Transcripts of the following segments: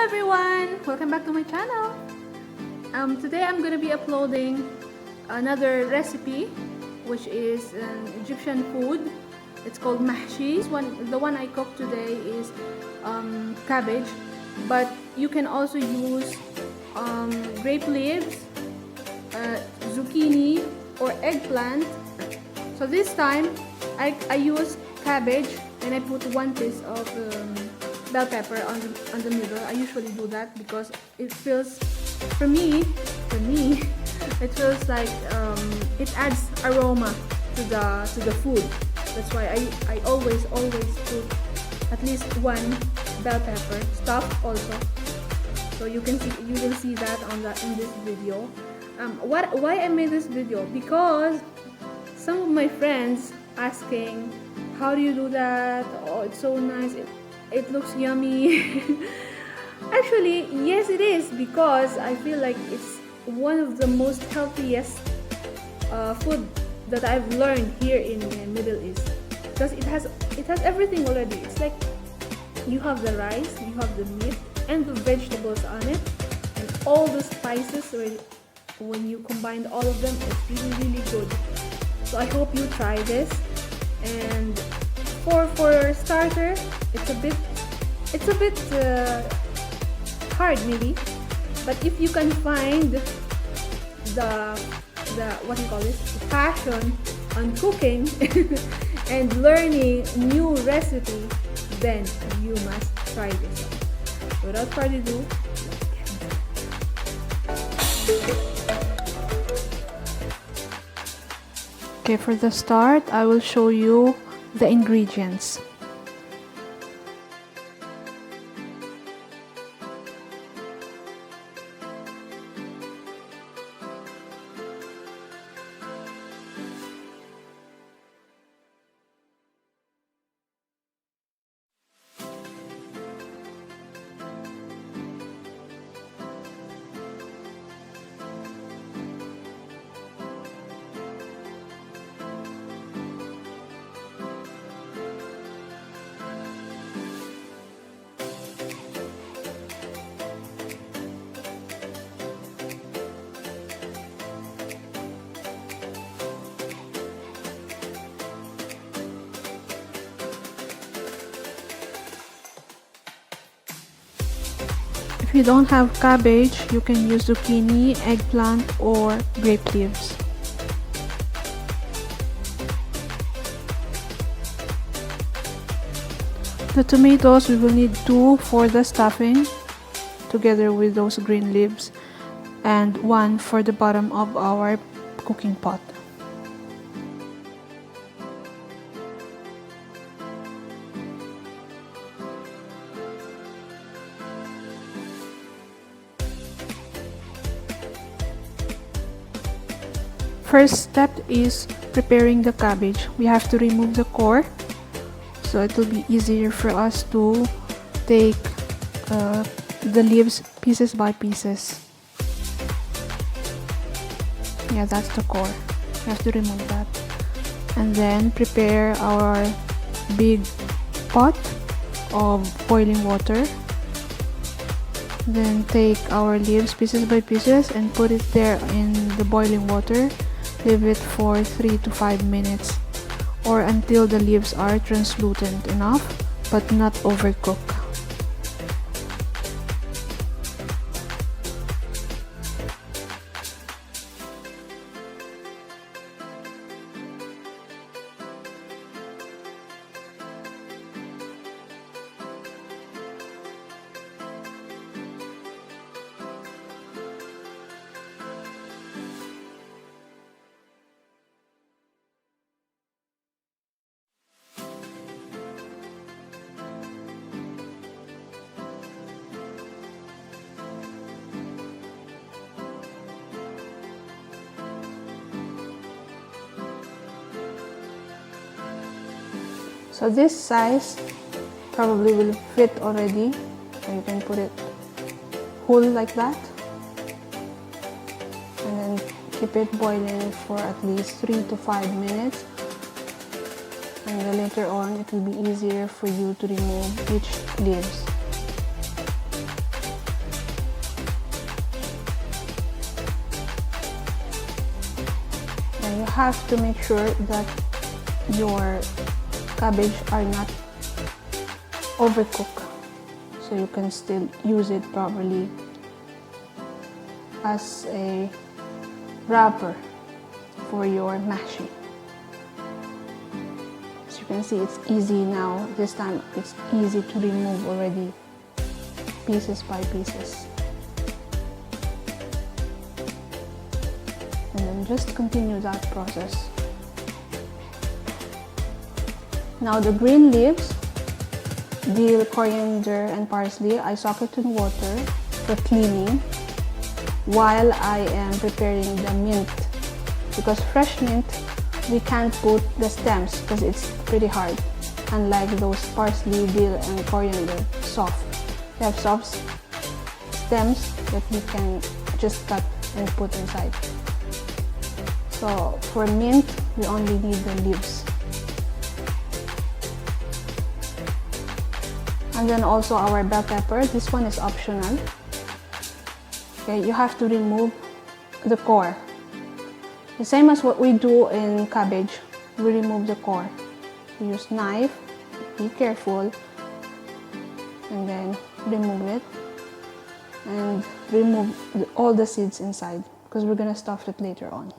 everyone! Welcome back to my channel. Today I'm going to be uploading another recipe, which is an Egyptian food. It's called mahshi. The one I cooked today is cabbage, but you can also use grape leaves, zucchini, or eggplant. So this time I use cabbage and I put one piece of bell pepper on the middle. I usually do that because it feels, for me, it feels like it adds aroma to the food. That's why I always put at least one bell pepper, stuffed also. So you will see that in this video. Why I made this video? Because some of my friends asking, how do you do that? Oh, it's so nice. It looks yummy. Actually, yes, it is, because I feel like it's one of the most healthiest food that I've learned here in the Middle East, because it has everything already. It's like you have the rice, you have the meat, and the vegetables on it, and all the spices. When you combine all of them, it's really good. So I hope you try this. And for starter, it's a bit hard maybe, but if you can find the what do you call this, the passion on cooking and learning new recipe, then you must try this. Without further ado, okay, for the start, I will show you the ingredients. If you don't have cabbage, you can use zucchini, eggplant, or grape leaves. The tomatoes, we will need 2 for the stuffing, together with those green leaves, and 1 for the bottom of our cooking pot. First step is preparing the cabbage. We have to remove the core, so it will be easier for us to take the leaves pieces by pieces. Yeah, that's the core. We have to remove that. And then prepare our big pot of boiling water. Then take our leaves pieces by pieces and put it there in the boiling water. Leave it for 3 to 5 minutes, or until the leaves are translucent enough but not overcooked. So this size probably will fit already, so you can put it whole like that, and then keep it boiling for at least 3 to 5 minutes, and then later on it will be easier for you to remove each leaves. have to make sure that your cabbage are not overcooked, so you can still use it properly as a wrapper for your mahshi. As you can see, it's easy now. This time it's easy to remove already, pieces by pieces. And then just continue that process. Now the green leaves, dill, coriander, and parsley, I soak it in water for cleaning while I am preparing the mint. Because fresh mint, we can't put the stems because it's pretty hard. Unlike those parsley, dill, and coriander, soft. They have soft stems that we can just cut and put inside. So for mint, we only need the leaves. And then also our bell pepper, this one is optional. Okay, you have to remove the core. The same as what we do in cabbage, we remove the core. We use knife, be careful, and then remove it. And remove all the seeds inside, because we're gonna stuff it later on.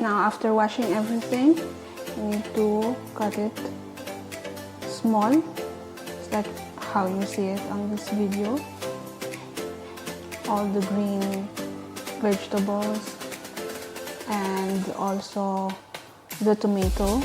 Now after washing everything, you need to cut it small. It's like how you see it on this video. All the green vegetables and also the tomato.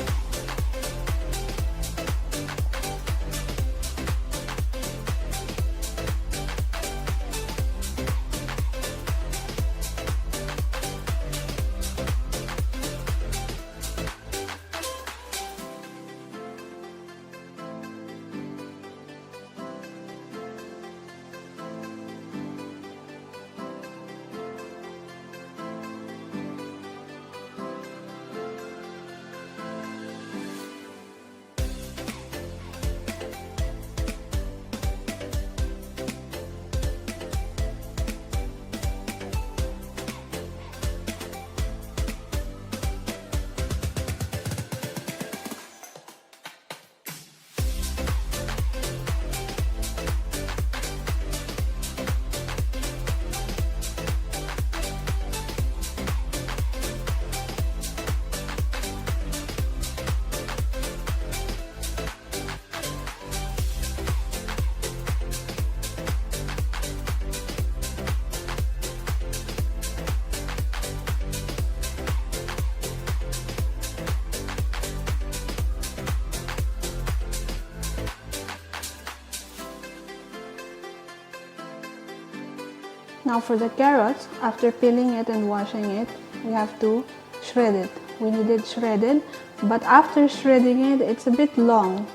Now for the carrots, after peeling it and washing it, we have to shred it. We need it shredded, but after shredding it, it's a bit long.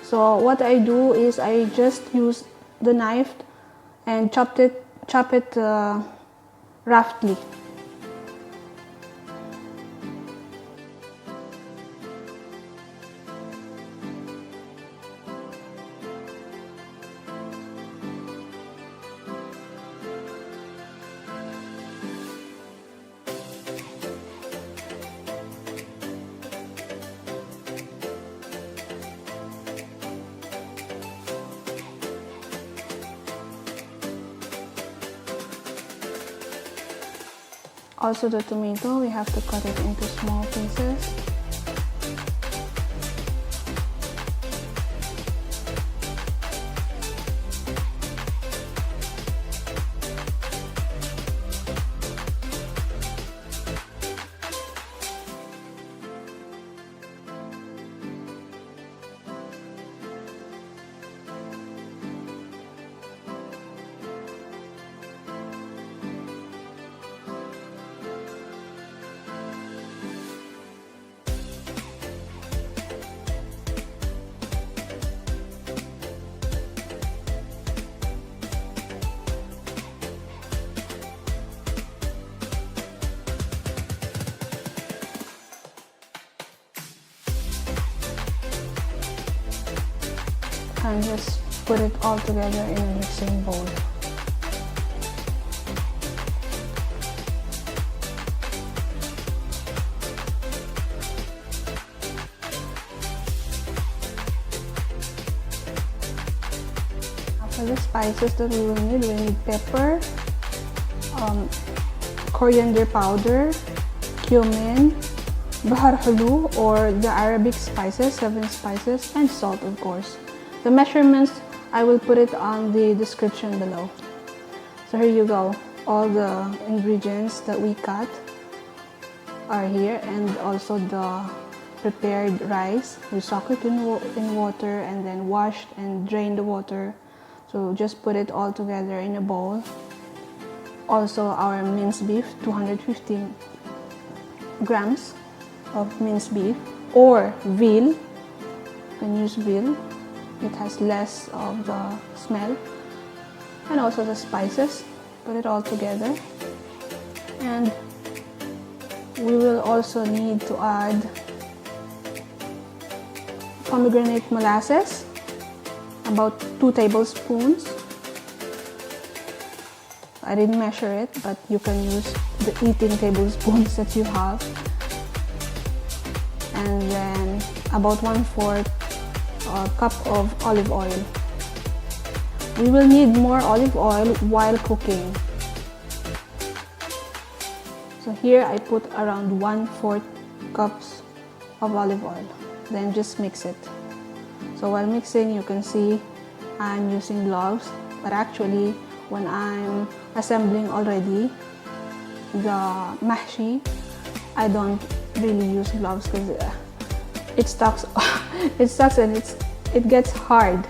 So what I do is I just use the knife and chop it roughly. Also the tomato, we have to cut it into small pieces. and just put it all together in a mixing bowl. For the spices that we will need pepper, coriander powder, cumin, bahart haloo, or the Arabic spices, 7 spices, and salt, of course. The measurements, I will put it on the description below. So here you go. All the ingredients that we cut are here, and also the prepared rice. We soak it in water and then washed and drained the water. So just put it all together in a bowl. Also our minced beef, 215 grams of minced beef, or veal. You can use veal. It has less of the smell. And also the spices. Put it all together. And we will also need to add pomegranate molasses, about 2 tablespoons. I didn't measure it, but you can use the eating tablespoons that you have. And then about 1/4 cup of olive oil. We will need more olive oil while cooking. So here I put around 1/4 cups of olive oil. Then just mix it. So while mixing, you can see I'm using gloves, but actually when I'm assembling already the mahshi, I don't really use gloves because it stucks and it gets hard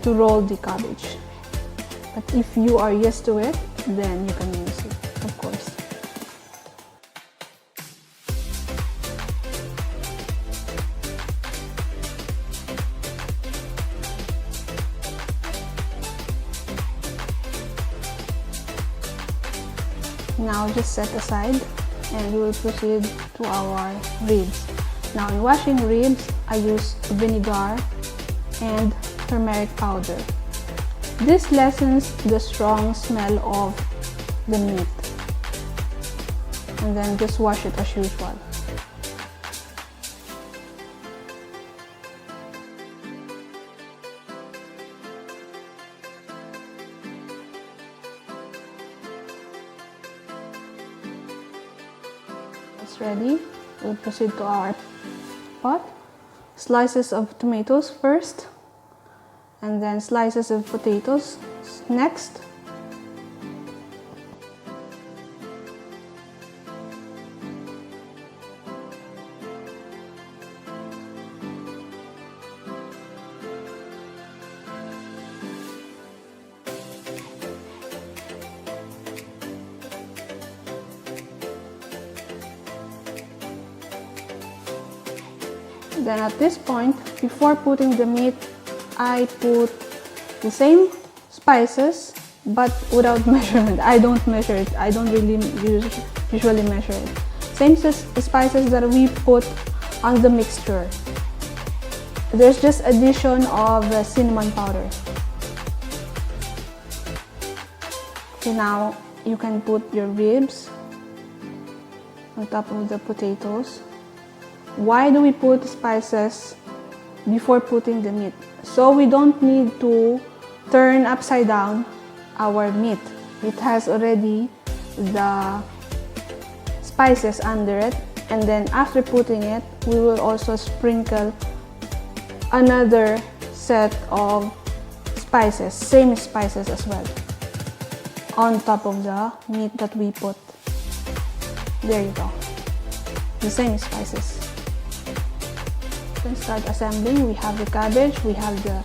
to roll the cabbage. But if you are used to it, then you can use it, of course. Now just set aside, and we will proceed to our ribs. Now in washing ribs, I use vinegar and turmeric powder. This lessens the strong smell of the meat. And then just wash it as usual. It's ready. We'll proceed to our pot. Slices of tomatoes first, and then slices of potatoes next. Then at this point, before putting the meat, I put the same spices but without measurement. I don't measure it. I don't really usually measure it. Same spices that we put on the mixture. There's just addition of cinnamon powder. Okay, now you can put your ribs on top of the potatoes. Why do we put spices before putting the meat? So we don't need to turn upside down our meat. It has already the spices under it, and then after putting it, we will also sprinkle another set of spices, same spices as well, on top of the meat that we put. There you go. The same spices. Then start assembling. We have the cabbage, we have the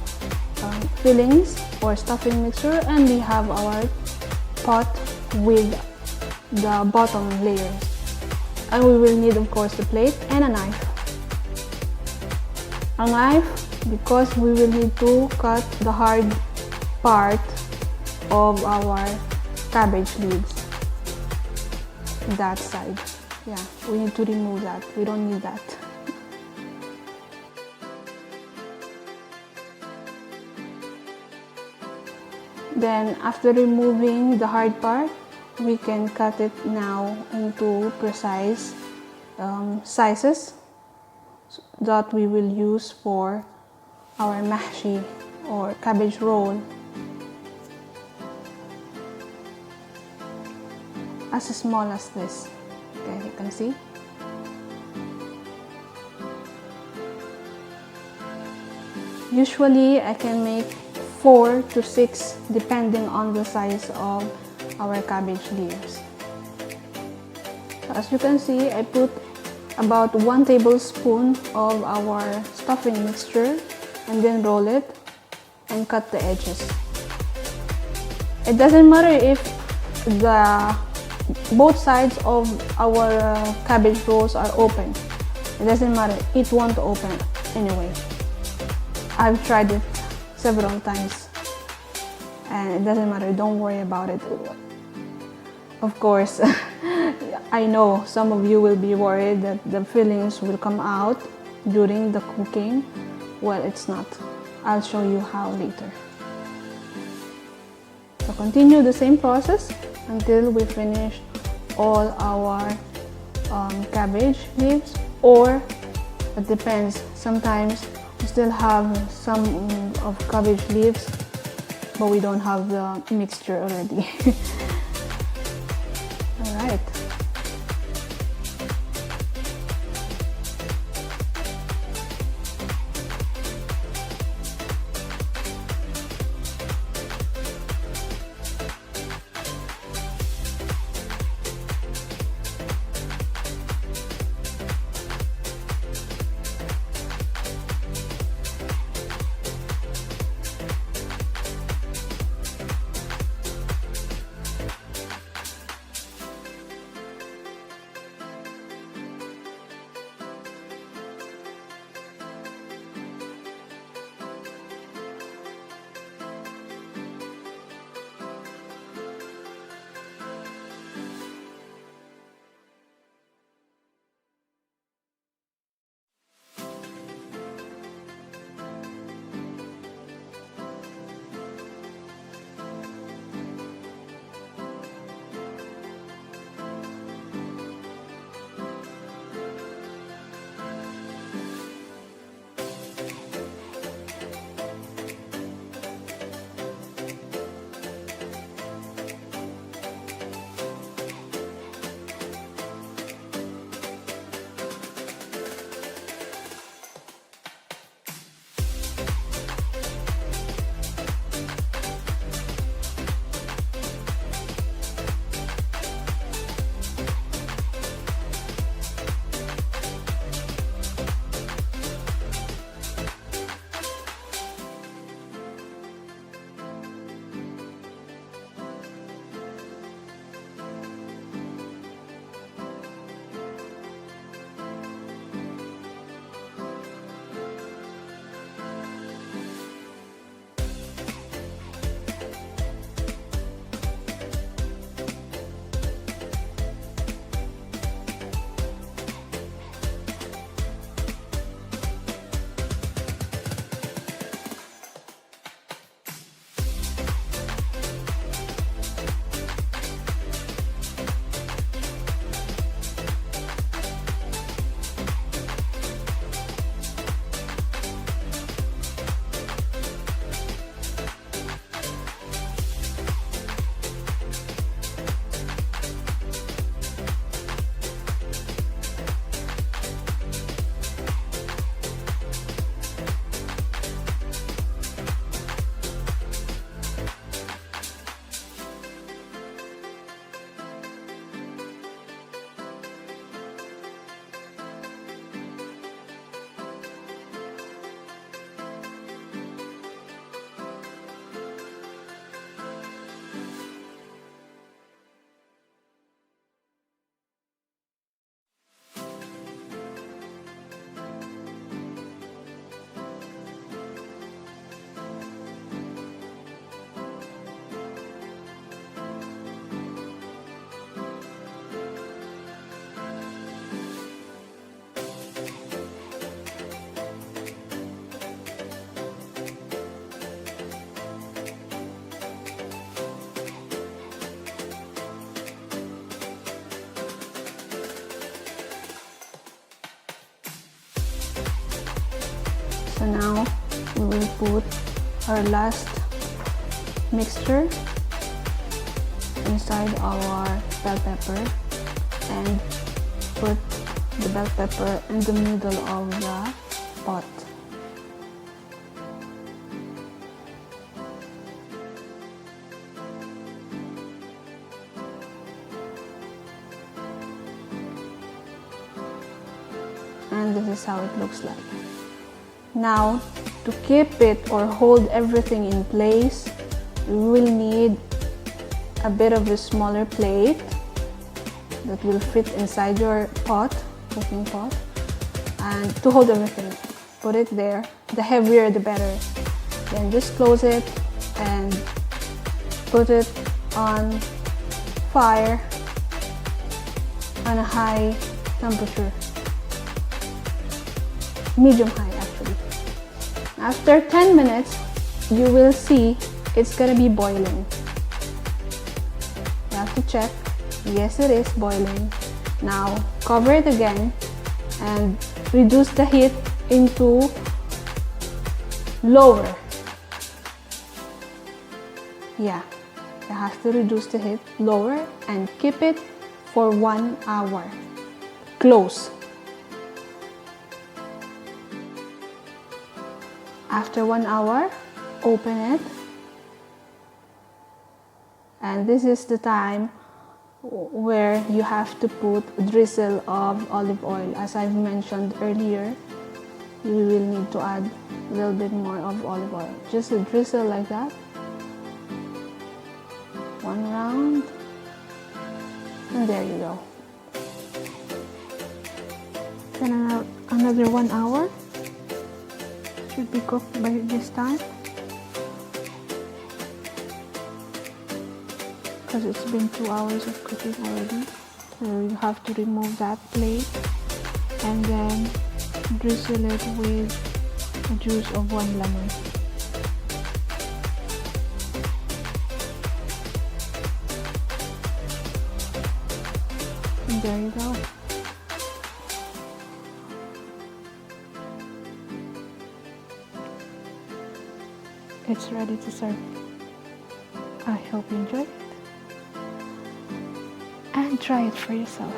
fillings or stuffing mixture, and we have our pot with the bottom layers. And we will need, of course, the plate and a knife. A knife because we will need to cut the hard part of our cabbage leaves. That side. Yeah, we need to remove that. We don't need that. Then after removing the hard part, we can cut it now into precise sizes that we will use for our mahshi or cabbage roll. As small as this. Okay, you can see. Usually I can make 4 to 6 depending on the size of our cabbage leaves. So as you can see, I put about 1 tablespoon of our stuffing mixture and then roll it and cut the edges. It doesn't matter if both sides of our cabbage rolls are open. It doesn't matter, it won't open anyway. I've tried it several times and it doesn't matter, don't worry about it. Of course, I know some of you will be worried that the fillings will come out during the cooking. Well, it's not. I'll show you how later. So continue the same process until we finish all our cabbage leaves, or it depends. Sometimes we still have some of cabbage leaves, but we don't have the mixture already. All right. So now we will put our last mixture inside our bell pepper and put the bell pepper in the middle of the pot. And this is how it looks like. Now, to keep it or hold everything in place, we will need a bit of a smaller plate that will fit inside your pot, cooking pot, and to hold everything. Put it there. The heavier the better. Then just close it and put it on fire on a high temperature. Medium high actually. After 10 minutes, you will see it's gonna be boiling. You have to check. Yes, it is boiling. Now cover it again and reduce the heat into lower. Yeah, you have to reduce the heat lower and keep it for 1 hour. Close. After 1 hour, open it, and this is the time where you have to put a drizzle of olive oil. As I've mentioned earlier, you will need to add a little bit more of olive oil. Just a drizzle like that. 1 round, and there you go. Then another 1 hour. Should be cooked by this time because it's been 2 hours of cooking already. So you have to remove that plate and then drizzle it with the juice of 1 lemon. And there you go. It's ready to serve. I hope you enjoy it and try it for yourself.